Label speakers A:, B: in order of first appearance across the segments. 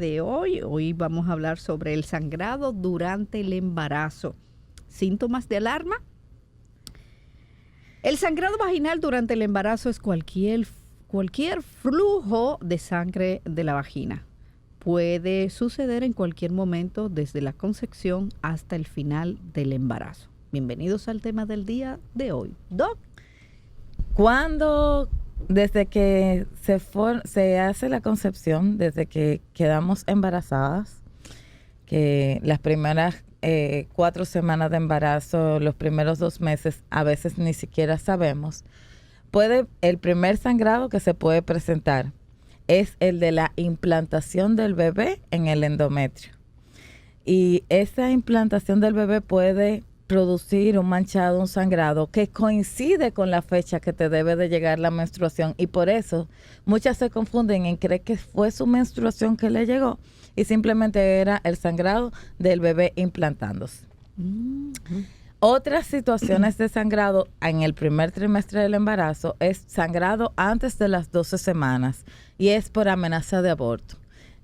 A: de hoy. Hoy vamos a hablar sobre el sangrado durante el embarazo. ¿Síntomas de alarma? El sangrado vaginal durante el embarazo es cualquier flujo de sangre de la vagina. Puede suceder en cualquier momento desde la concepción hasta el final del embarazo. Bienvenidos al tema del día de hoy. Doc.
B: Desde que se hace la concepción, desde que quedamos embarazadas, que las primeras 4 semanas de embarazo, los primeros 2 meses, a veces ni siquiera sabemos, el primer sangrado que se puede presentar es el de la implantación del bebé en el endometrio. Y esa implantación del bebé puede producir un manchado, un sangrado que coincide con la fecha que te debe de llegar la menstruación, y por eso muchas se confunden en creer que fue su menstruación que le llegó y simplemente era el sangrado del bebé implantándose. Otras situaciones de sangrado en el primer trimestre del embarazo es sangrado antes de las 12 semanas y es por amenaza de aborto.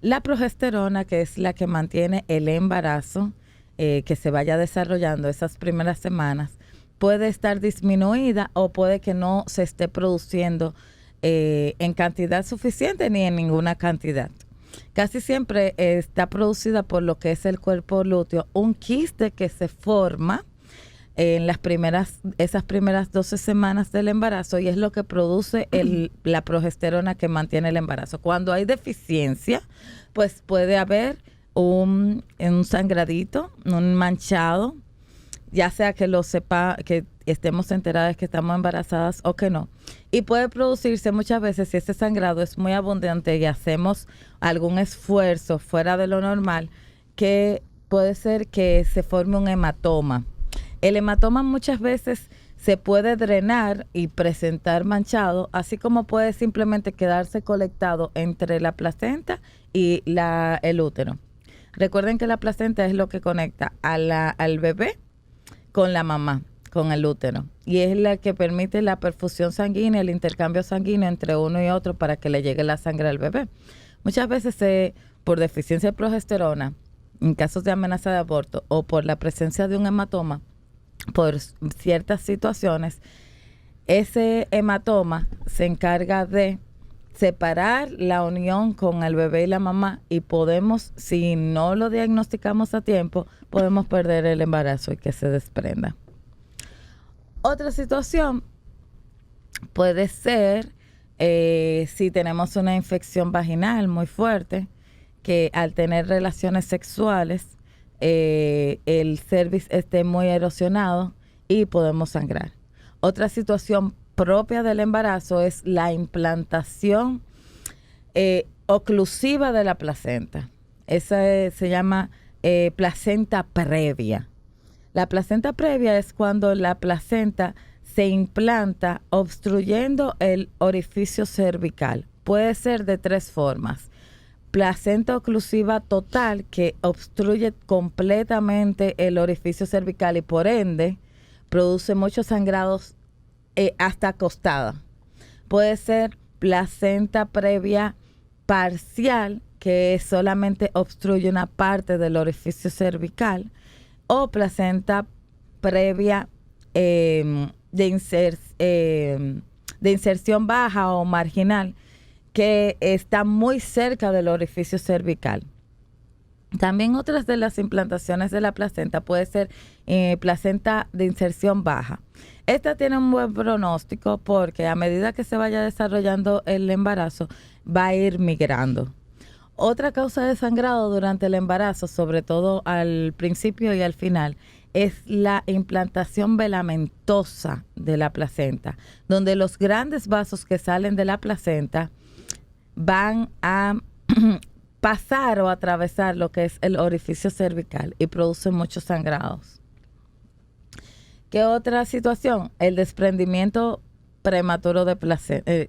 B: La progesterona, que es la que mantiene el embarazo, que se vaya desarrollando esas primeras semanas, puede estar disminuida o puede que no se esté produciendo en cantidad suficiente ni en ninguna cantidad. Casi siempre está producida por lo que es el cuerpo lúteo, un quiste que se forma en esas primeras 12 semanas del embarazo, y es lo que produce la progesterona que mantiene el embarazo. Cuando hay deficiencia, pues puede haber un sangradito, un manchado, ya sea que lo sepa, que estemos enteradas que estamos embarazadas o que no. Y puede producirse muchas veces, si ese sangrado es muy abundante y hacemos algún esfuerzo fuera de lo normal, que puede ser que se forme un hematoma. El hematoma muchas veces se puede drenar y presentar manchado, así como puede simplemente quedarse colectado entre la placenta y el útero. Recuerden que la placenta es lo que conecta al bebé con la mamá, con el útero, y es la que permite la perfusión sanguínea, el intercambio sanguíneo entre uno y otro para que le llegue la sangre al bebé. Muchas veces por deficiencia de progesterona, en casos de amenaza de aborto o por la presencia de un hematoma, por ciertas situaciones, ese hematoma se encarga de separar la unión con el bebé y la mamá, y podemos, si no lo diagnosticamos a tiempo, podemos perder el embarazo y que se desprenda. Otra situación puede ser si tenemos una infección vaginal muy fuerte, que al tener relaciones sexuales el cervix esté muy erosionado y podemos sangrar. Otra situación propia del embarazo es la implantación oclusiva de la placenta. Esa se llama placenta previa. La placenta previa es cuando la placenta se implanta obstruyendo el orificio cervical. Puede ser de 3 formas. Placenta oclusiva total, que obstruye completamente el orificio cervical y por ende produce muchos sangrados hasta acostada. Puede ser placenta previa parcial, que solamente obstruye una parte del orificio cervical, o placenta previa de inserción baja o marginal, que está muy cerca del orificio cervical. También otras de las implantaciones de la placenta puede ser placenta de inserción baja. Esta tiene un buen pronóstico porque a medida que se vaya desarrollando el embarazo va a ir migrando. Otra causa de sangrado durante el embarazo, sobre todo al principio y al final, es la implantación velamentosa de la placenta, donde los grandes vasos que salen de la placenta van a pasar o atravesar lo que es el orificio cervical y producen muchos sangrados. ¿Qué otra situación? El desprendimiento prematuro de placenta,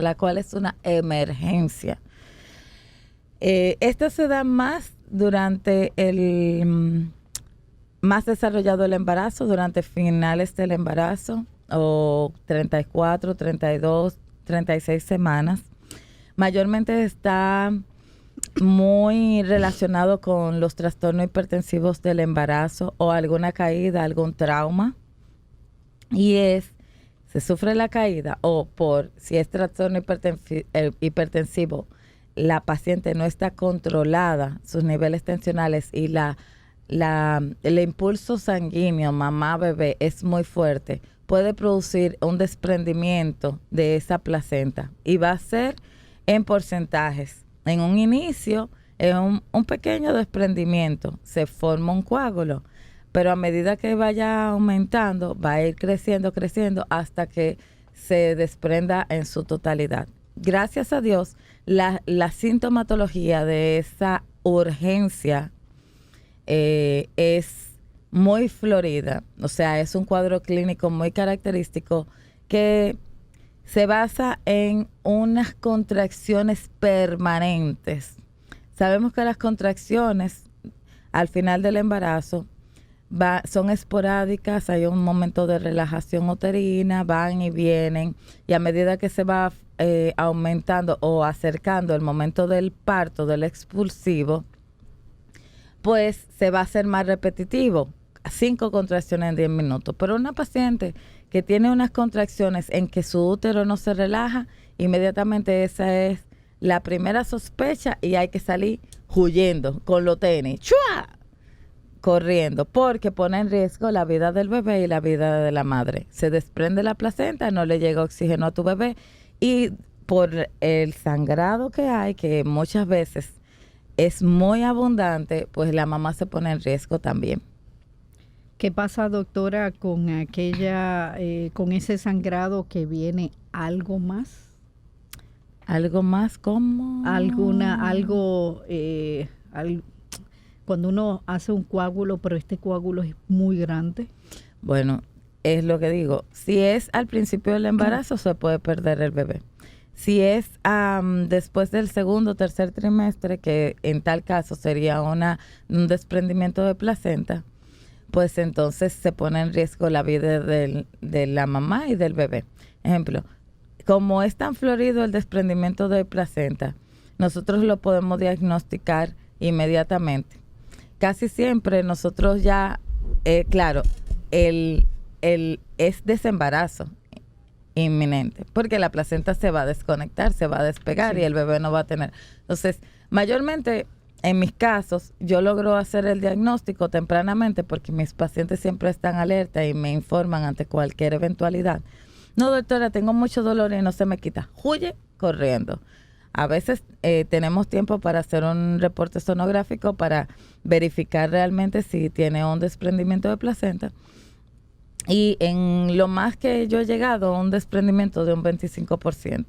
B: la cual es una emergencia. Esto se da más durante más desarrollado el embarazo, durante finales del embarazo, o 34, 32, 36 semanas. Mayormente está muy relacionado con los trastornos hipertensivos del embarazo o alguna caída, algún trauma. Y se sufre la caída o si es trastorno hipertensivo, la paciente no está controlada, sus niveles tensionales y el impulso sanguíneo mamá-bebé es muy fuerte, puede producir un desprendimiento de esa placenta y va a ser en porcentajes. En un inicio es un pequeño desprendimiento, se forma un coágulo, pero a medida que vaya aumentando, va a ir creciendo hasta que se desprenda en su totalidad. Gracias a Dios, la sintomatología de esa urgencia es muy florida, o sea, es un cuadro clínico muy característico que se basa en unas contracciones permanentes. Sabemos que las contracciones al final del embarazo son esporádicas, hay un momento de relajación uterina, van y vienen, y a medida que se va aumentando o acercando el momento del parto, del expulsivo, pues se va a hacer más repetitivo, 5 contracciones en 10 minutos. Pero una paciente que tiene unas contracciones en que su útero no se relaja, inmediatamente esa es la primera sospecha y hay que salir huyendo con los tenis, ¡chua!, corriendo, porque pone en riesgo la vida del bebé y la vida de la madre. Se desprende la placenta, no le llega oxígeno a tu bebé y por el sangrado que hay, que muchas veces es muy abundante, pues la mamá se pone en riesgo también.
A: ¿Qué pasa, doctora, con con ese sangrado que viene algo más?
B: ¿Algo más como?
A: Cuando uno hace un coágulo, pero este coágulo es muy grande.
B: Bueno, es lo que digo. Si es al principio del embarazo, se puede perder el bebé. Si es después del segundo o tercer trimestre, que en tal caso sería un desprendimiento de placenta, pues entonces se pone en riesgo la vida de la mamá y del bebé. Ejemplo, como es tan florido el desprendimiento de placenta, nosotros lo podemos diagnosticar inmediatamente. Casi siempre nosotros ya, claro, es desembarazo inminente, porque la placenta se va a desconectar, se va a despegar, sí, y el bebé no va a tener. Entonces, mayormente en mis casos, yo logro hacer el diagnóstico tempranamente porque mis pacientes siempre están alerta y me informan ante cualquier eventualidad. No, doctora, tengo mucho dolor y no se me quita. Huye corriendo. A veces tenemos tiempo para hacer un reporte sonográfico para verificar realmente si tiene un desprendimiento de placenta. Y en lo más que yo he llegado, un desprendimiento de un 25%.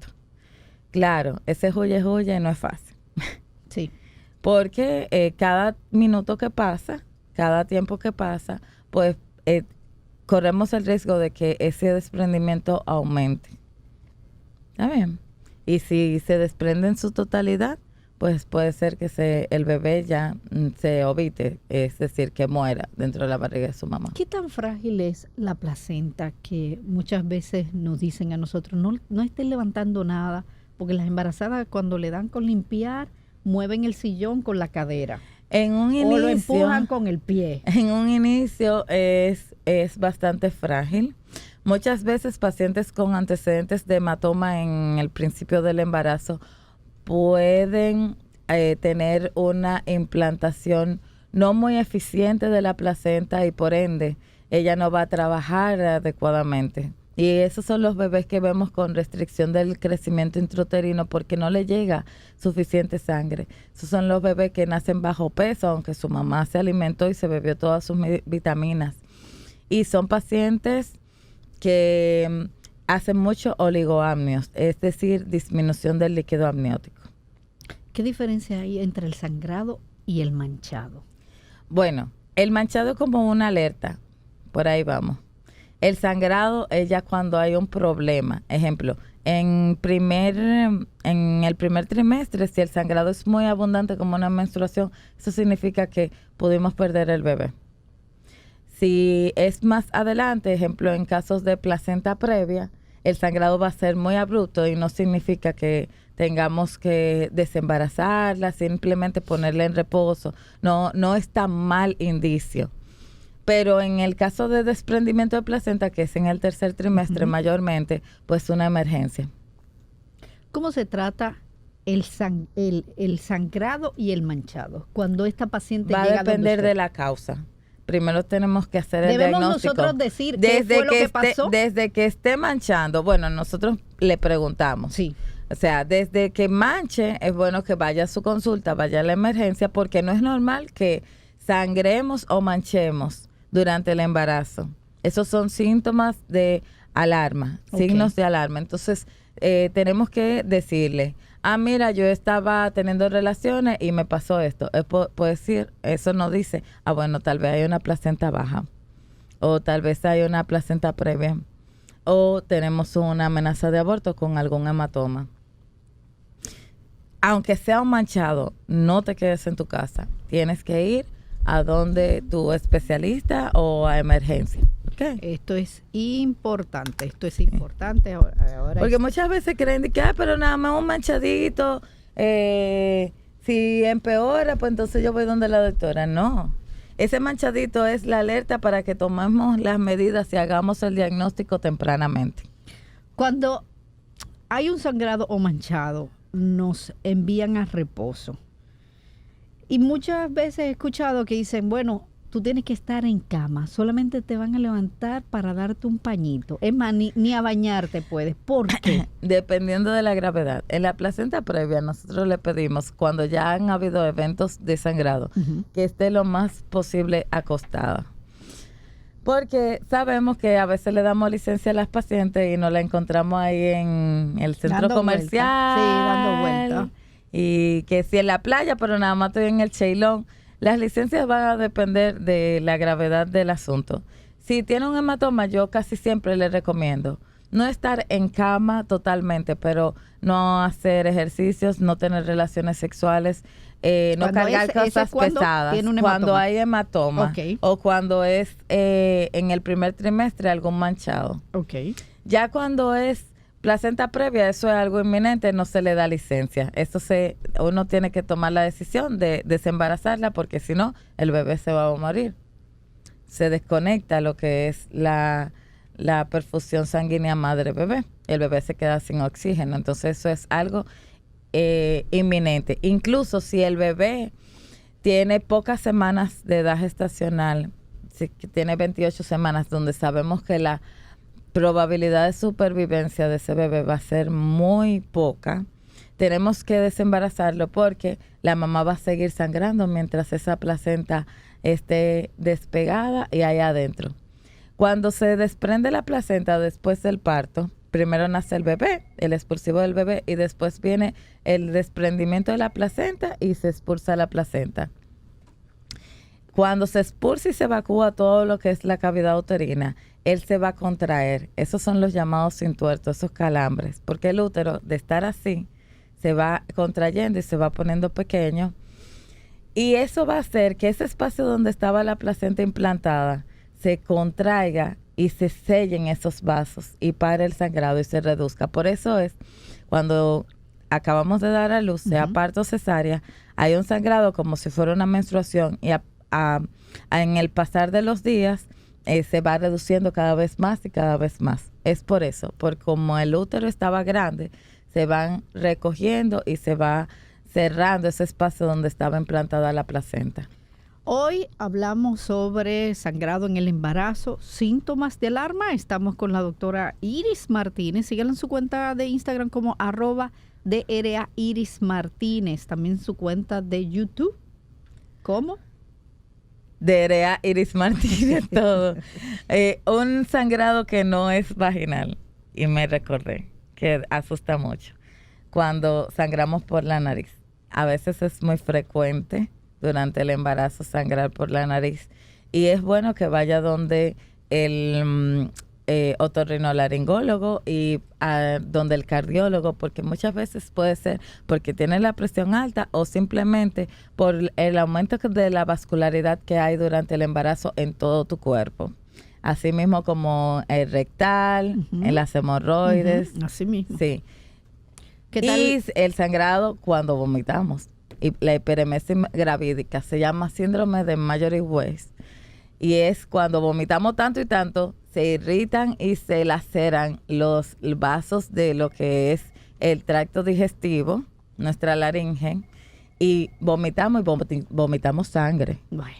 B: Claro, ese huye no es fácil.
A: Sí.
B: Porque cada minuto que pasa, cada tiempo que pasa, pues corremos el riesgo de que ese desprendimiento aumente. ¿Está bien? Y si se desprende en su totalidad, pues puede ser que el bebé ya se ovite, es decir, que muera dentro de la barriga de su mamá.
A: ¿Qué tan frágil es la placenta que muchas veces nos dicen a nosotros, no estén levantando nada, porque las embarazadas cuando le dan con limpiar, mueven el sillón con la cadera? O lo empujan con el pie.
B: En un inicio es bastante frágil. Muchas veces pacientes con antecedentes de hematoma en el principio del embarazo pueden tener una implantación no muy eficiente de la placenta y por ende ella no va a trabajar adecuadamente. Y esos son los bebés que vemos con restricción del crecimiento intrauterino porque no le llega suficiente sangre. Esos son los bebés que nacen bajo peso, aunque su mamá se alimentó y se bebió todas sus vitaminas. Y son pacientes que hacen mucho oligoamnios, es decir, disminución del líquido amniótico.
A: ¿Qué diferencia hay entre el sangrado y el manchado?
B: El manchado es como una alerta, por ahí vamos. El sangrado es ya cuando hay un problema. Ejemplo, en el primer trimestre, si el sangrado es muy abundante como una menstruación, eso significa que pudimos perder el bebé. Si es más adelante, ejemplo, en casos de placenta previa, el sangrado va a ser muy abrupto y no significa que tengamos que desembarazarla, simplemente ponerla en reposo. No es tan mal indicio. Pero en el caso de desprendimiento de placenta, que es en el tercer trimestre mayormente, pues una emergencia.
A: ¿Cómo se trata el sangrado y el manchado cuando esta paciente
B: va
A: llega
B: a depender
A: donde
B: de la causa? Primero tenemos que hacer el
A: ¿Debemos
B: diagnóstico.
A: nosotros decir qué fue lo que pasó?
B: Desde que esté manchando, bueno, nosotros le preguntamos.
A: Sí.
B: O sea, desde que manche, es bueno que vaya a su consulta, vaya a la emergencia, porque no es normal que sangremos o manchemos durante el embarazo. Esos son síntomas de alarma, signos de alarma. Entonces, tenemos que decirle, mira, yo estaba teniendo relaciones y me pasó esto. Puede decir, eso no dice, bueno, tal vez hay una placenta baja, o tal vez hay una placenta previa, o tenemos una amenaza de aborto con algún hematoma. Aunque sea un manchado, no te quedes en tu casa. Tienes que ir a donde tu especialista o a emergencia. Okay.
A: Esto es importante, ahora
B: porque muchas veces creen que, pero nada más un manchadito, si empeora, pues entonces yo voy donde la doctora. No, ese manchadito es la alerta para que tomemos las medidas y hagamos el diagnóstico tempranamente.
A: Cuando hay un sangrado o manchado, nos envían a reposo. Y muchas veces he escuchado que dicen, bueno, tú tienes que estar en cama, solamente te van a levantar para darte un pañito. Es más, ni a bañarte puedes. ¿Por qué?
B: Dependiendo de la gravedad. En la placenta previa nosotros le pedimos, cuando ya han habido eventos de sangrado, que esté lo más posible acostada. Porque sabemos que a veces le damos licencia a las pacientes y nos la encontramos ahí en el centro comercial.
A: Sí, dando vuelta.
B: Y que si en la playa, pero nada más estoy en el Cheilón. Las licencias van a depender de la gravedad del asunto. Si tiene un hematoma, yo casi siempre le recomiendo no estar en cama totalmente, pero no hacer ejercicios, no tener relaciones sexuales, no cargar cosas pesadas. Cuando hay hematoma o cuando es en el primer trimestre algún manchado. Ya cuando es placenta previa, eso es algo inminente, no se le da licencia. Uno tiene que tomar la decisión de desembarazarla, porque si no, el bebé se va a morir. Se desconecta lo que es la perfusión sanguínea madre-bebé. El bebé se queda sin oxígeno. Entonces, eso es algo inminente. Incluso si el bebé tiene pocas semanas de edad gestacional, si tiene 28 semanas, donde sabemos que la probabilidad de supervivencia de ese bebé va a ser muy poca, tenemos que desembarazarlo, porque la mamá va a seguir sangrando mientras esa placenta esté despegada y ahí adentro. Cuando se desprende la placenta después del parto, primero nace el bebé, el expulsivo del bebé, y después viene el desprendimiento de la placenta y se expulsa la placenta. Cuando se expulsa y se evacúa todo lo que es la cavidad uterina, él se va a contraer. Esos son los llamados intuertos, esos calambres, porque el útero, de estar así, se va contrayendo y se va poniendo pequeño. Y eso va a hacer que ese espacio donde estaba la placenta implantada se contraiga y se sellen esos vasos y pare el sangrado y se reduzca. Por eso es, cuando acabamos de dar a luz, sea parto o cesárea, hay un sangrado como si fuera una menstruación, y en el pasar de los días se va reduciendo cada vez más y cada vez más. Es por eso, porque como el útero estaba grande, se van recogiendo y se va cerrando ese espacio donde estaba implantada la placenta.
A: Hoy hablamos sobre sangrado en el embarazo, síntomas de alarma. Estamos con la doctora Iris Martínez. Síganla en su cuenta de Instagram como @DRA Iris Martínez. También su cuenta de YouTube. ¿Cómo?
B: DRA Iris Martínez, todo. Un sangrado que no es vaginal. Y me recordé que asusta mucho. Cuando sangramos por la nariz. A veces es muy frecuente durante el embarazo sangrar por la nariz. Y es bueno que vaya donde el otorrinolaringólogo y donde el cardiólogo, porque muchas veces puede ser porque tiene la presión alta o simplemente por el aumento de la vascularidad que hay durante el embarazo en todo tu cuerpo. así mismo como el rectal, en las hemorroides.
A: Así mismo.
B: Sí.
A: ¿Qué tal?
B: Y el sangrado cuando vomitamos. Y la hiperemesis gravídica se llama síndrome de Mallory Weiss. Y es cuando vomitamos tanto y tanto, se irritan y se laceran los vasos de lo que es el tracto digestivo, nuestra laringe, y vomitamos sangre.
A: Bueno.